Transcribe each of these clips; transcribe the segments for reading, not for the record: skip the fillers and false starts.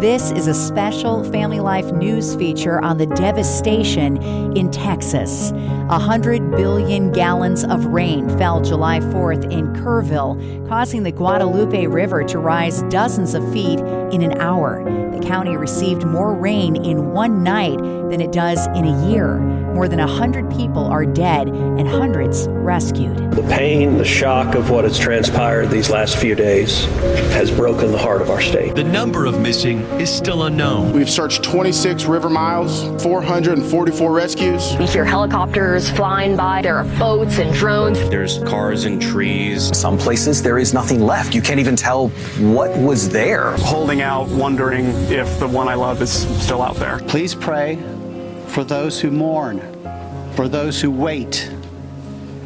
This is a special Family Life news feature on the devastation in Texas. 100 billion gallons of rain fell July 4th in Kerrville, causing the Guadalupe River to rise dozens of feet in an hour. The county received more rain in one night than it does in a year. More than 100 people are dead and hundreds rescued. The pain, the shock of what has transpired these last few days has broken the heart of our state. The number of missing is still unknown. We've searched 26 river miles, 444 rescues. We hear helicopters flying by. There are boats and drones. There's cars and trees. Some places there is nothing left. You can't even tell what was there. Holding out, wondering if the one I love is still out there. Please pray for those who mourn, for those who wait,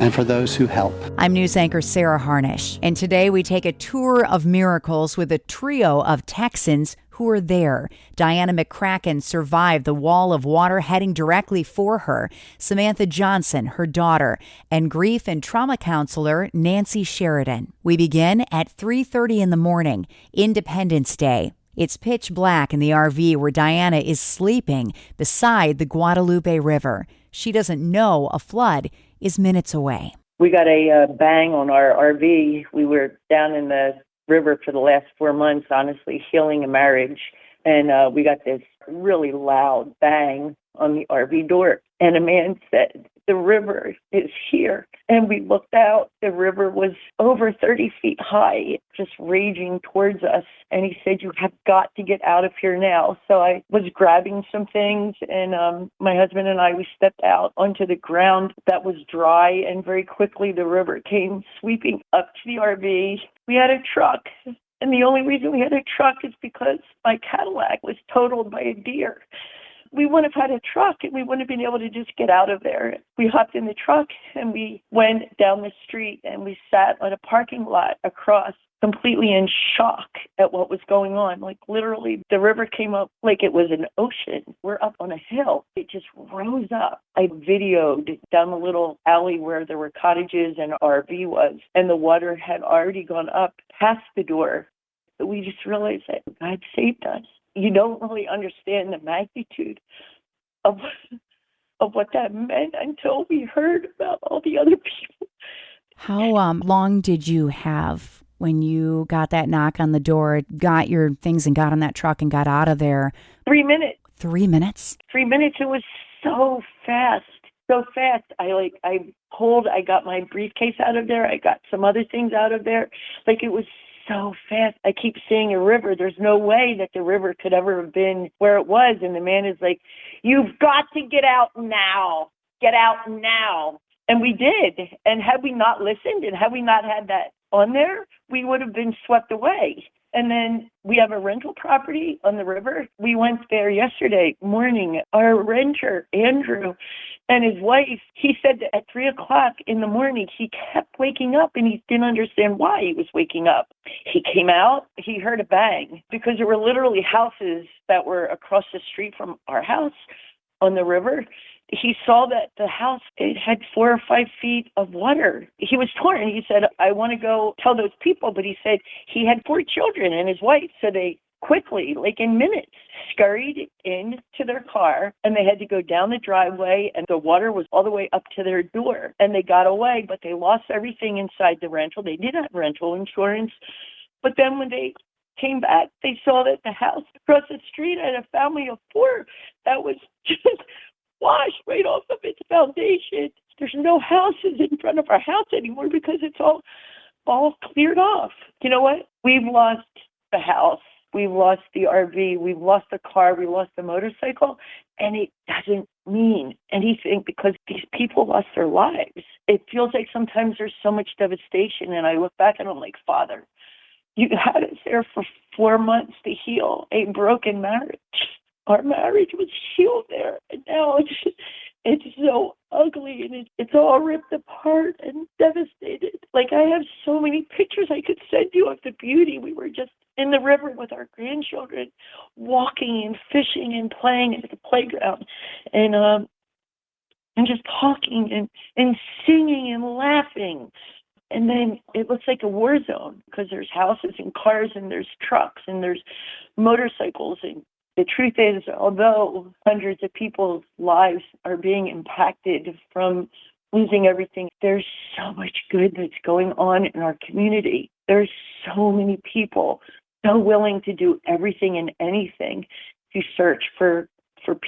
and for those who help. I'm news anchor Sarah Harnisch, and today we take a tour of miracles with a trio of Texans who are there. Dianna McCracken survived the wall of water heading directly for her. Samantha Johnson, her daughter, and grief and trauma counselor Nancy Sheridan. We begin at 3:30 in the morning, Independence Day. It's pitch black in the RV where Dianna is sleeping beside the Guadalupe River. She doesn't know a flood is minutes away. We got a bang on our RV. We were down in the river for the last 4 months, honestly, healing a marriage. And we got this really loud bang on the RV door. And a man said, "The river is here." And we looked out. The river was over 30 feet high, just raging towards us. And he said, "You have got to get out of here now." So I was grabbing some things, and my husband and I, we stepped out onto the ground that was dry. And very quickly, the river came sweeping up to the RV. We had a truck. And the only reason we had a truck is because my Cadillac was totaled by a deer. We wouldn't have had a truck, and we wouldn't have been able to just get out of there. We hopped in the truck, and we went down the street, and we sat on a parking lot across, completely in shock at what was going on. Like, literally, the river came up like it was an ocean. We're up on a hill. It just rose up. I videoed down the little alley where there were cottages and RV was, and the water had already gone up past the door. So we just realized that God saved us. You don't really understand the magnitude of what that meant until we heard about all the other people. How long did you have when you got that knock on the door, got your things and got on that truck and got out of there? 3 minutes. 3 minutes? 3 minutes. It was so fast. So fast. I got my briefcase out of there. I got some other things out of there. Like, it was so fast. I keep seeing a river. There's no way that the river could ever have been where it was. And the man is like, "You've got to get out now. Get out now." And we did. And had we not listened and had we not had that on there, we would have been swept away. And then we have a rental property on the river. We went there yesterday morning. Our renter, Andrew, and his wife, he said that at 3:00 in the morning, he kept waking up and he didn't understand why he was waking up. He came out, he heard a bang because there were literally houses that were across the street from our house on the river. He saw that the house, it had 4 or 5 feet of water. He was torn. He said, "I want to go tell those people." But he said he had 4 children and his wife. So they quickly, like in minutes, scurried into their car, and they had to go down the driveway, and the water was all the way up to their door. And they got away, but they lost everything inside the rental. They did have rental insurance. But then when they came back, they saw that the house across the street had a family of 4 that was just washed right off of its foundation. There's no houses in front of our house anymore because it's all cleared off. You know what? We've lost the house. We've lost the RV. We've lost the car. We lost the motorcycle. And it doesn't mean anything because these people lost their lives. It feels like sometimes there's so much devastation. And I look back and I'm like, Father, you had us there for 4 months to heal a broken marriage. Our marriage was healed there, and now it's so ugly, and it's all ripped apart and devastated. Like, I have so many pictures I could send you of the beauty. We were just in the river with our grandchildren, walking and fishing and playing at the playground, and just talking and singing and laughing. And then it looks like a war zone because there's houses and cars and there's trucks and there's motorcycles. And the truth is, although hundreds of people's lives are being impacted from losing everything, there's so much good that's going on in our community. There's so many people so willing to do everything and anything to search for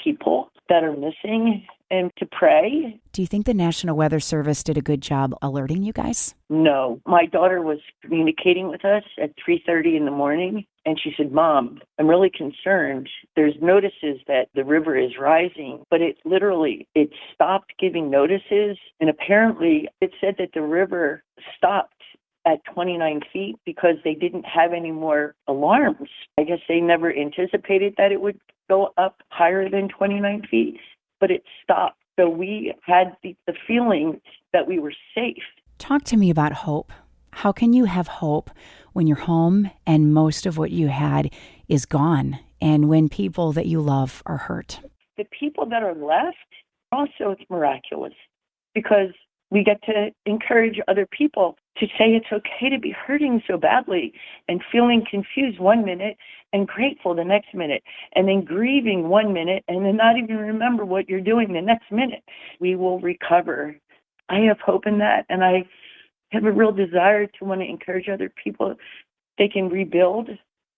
people that are missing and to pray. Do you think the National Weather Service did a good job alerting you guys? No. My daughter was communicating with us at 3:30 in the morning, and she said, Mom, I'm really concerned. There's notices that the river is rising, but it stopped giving notices, and apparently it said that the river stopped at 29 feet because they didn't have any more alarms. I guess they never anticipated that it would go up higher than 29 feet, but it stopped. So we had the feeling that we were safe. Talk to me about hope. How can you have hope when you're home and most of what you had is gone, and when people that you love are hurt? The people that are left, also it's miraculous because we get to encourage other people to say it's okay to be hurting so badly and feeling confused one minute and grateful the next minute, and then grieving one minute and then not even remember what you're doing the next minute. We will recover. I have hope in that, and I have a real desire to want to encourage other people. They can rebuild.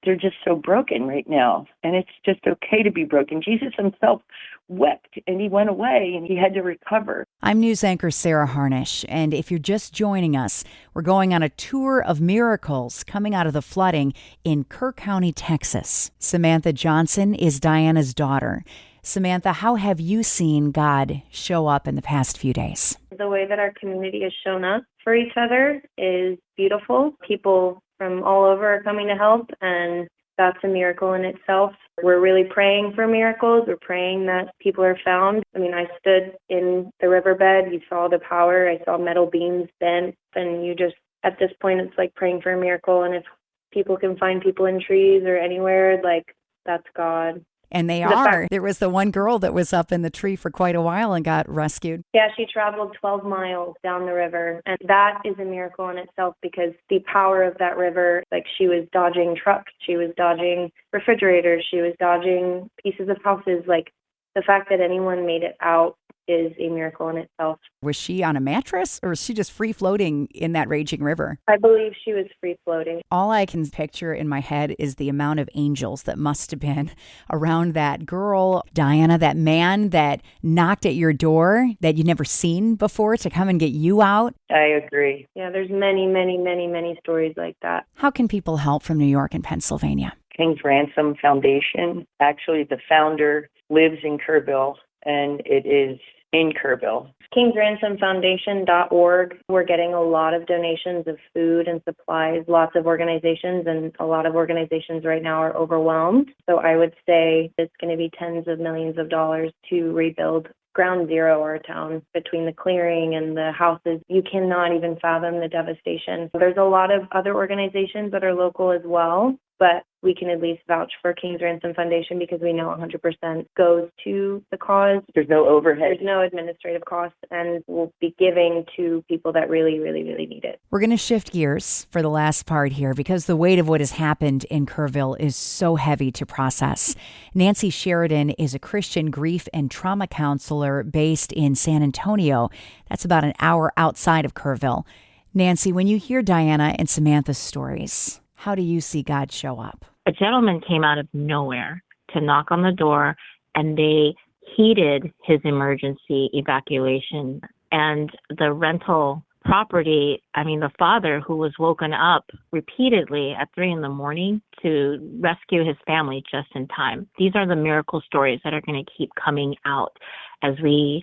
They're just so broken right now, and it's just okay to be broken. Jesus himself wept, and he went away, and he had to recover. I'm news anchor Sarah Harnisch, and if you're just joining us, we're going on a tour of miracles coming out of the flooding in Kerr County, Texas. Samantha Johnson is Diana's daughter. Samantha, how have you seen God show up in the past few days? The way that our community has shown up for each other is beautiful. People from all over are coming to help, and that's a miracle in itself. We're really praying for miracles. We're praying that people are found. I mean, I stood in the riverbed. You saw the power. I saw metal beams bent, and you just, at this point, it's like praying for a miracle. And if people can find people in trees or anywhere, like, that's God. And they are. There was the one girl that was up in the tree for quite a while and got rescued. Yeah, she traveled 12 miles down the river. And that is a miracle in itself because the power of that river, like she was dodging trucks, she was dodging refrigerators, she was dodging pieces of houses. Like the fact that anyone made it out is a miracle in itself. Was she on a mattress or was she just free floating in that raging river? I believe she was free floating. All I can picture in my head is the amount of angels that must have been around that girl, Diana, that man that knocked at your door that you'd never seen before to come and get you out. I agree. Yeah, there's many stories like that. How can people help from New York and Pennsylvania? King's Ransom Foundation. Actually, the founder lives in Kerrville, and it is in Kerrville. KingsRansomFoundation.org. We're getting a lot of donations of food and supplies, lots of organizations, and a lot of organizations right now are overwhelmed. So I would say it's going to be tens of millions of dollars to rebuild ground zero, our town, between the clearing and the houses. You cannot even fathom the devastation. There's a lot of other organizations that are local as well, but we can at least vouch for King's Ransom Foundation because we know 100% goes to the cause. There's no overhead. There's no administrative costs, and we'll be giving to people that really, really, really need it. We're going to shift gears for the last part here because the weight of what has happened in Kerrville is so heavy to process. Nancy Sheridan is a Christian grief and trauma counselor based in San Antonio. That's about an hour outside of Kerrville. Nancy, when you hear Diana and Samantha's stories, how do you see God show up? A gentleman came out of nowhere to knock on the door, and they heeded his emergency evacuation. And the rental property, the father who was woken up repeatedly at 3 a.m. to rescue his family just in time. These are the miracle stories that are going to keep coming out as we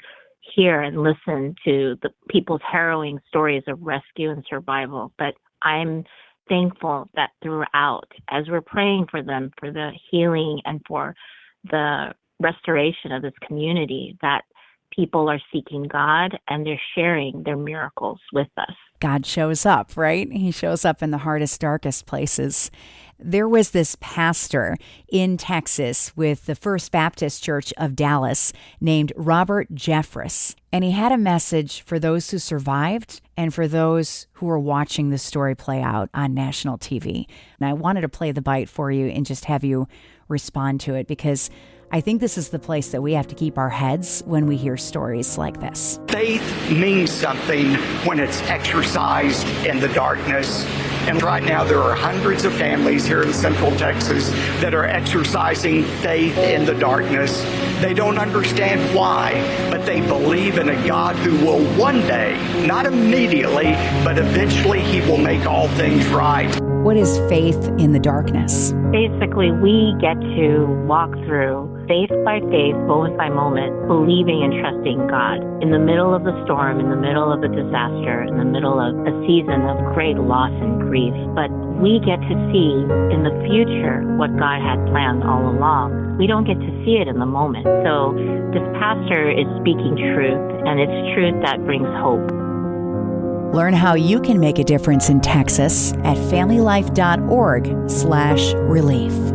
hear and listen to the people's harrowing stories of rescue and survival. But I'm thankful that throughout, as we're praying for them, for the healing and for the restoration of this community, that people are seeking God and they're sharing their miracles with us. God shows up, right? He shows up in the hardest, darkest places. There was this pastor in Texas with the First Baptist Church of Dallas named Robert Jeffress, and he had a message for those who survived and for those who were watching the story play out on national TV. And I wanted to play the bite for you and just have you respond to it, because I think this is the place that we have to keep our heads when we hear stories like this. Faith means something when it's exercised in the darkness. And right now there are hundreds of families here in Central Texas that are exercising faith in the darkness. They don't understand why, but they believe in a God who will one day, not immediately, but eventually he will make all things right. What is faith in the darkness? Basically, we get to walk through faith by faith, moment by moment, believing and trusting God in the middle of the storm, in the middle of a disaster, in the middle of a season of great loss and grief. But we get to see in the future what God had planned all along. We don't get to see it in the moment. So this pastor is speaking truth, and it's truth that brings hope. Learn how you can make a difference in Texas at familylife.org/relief.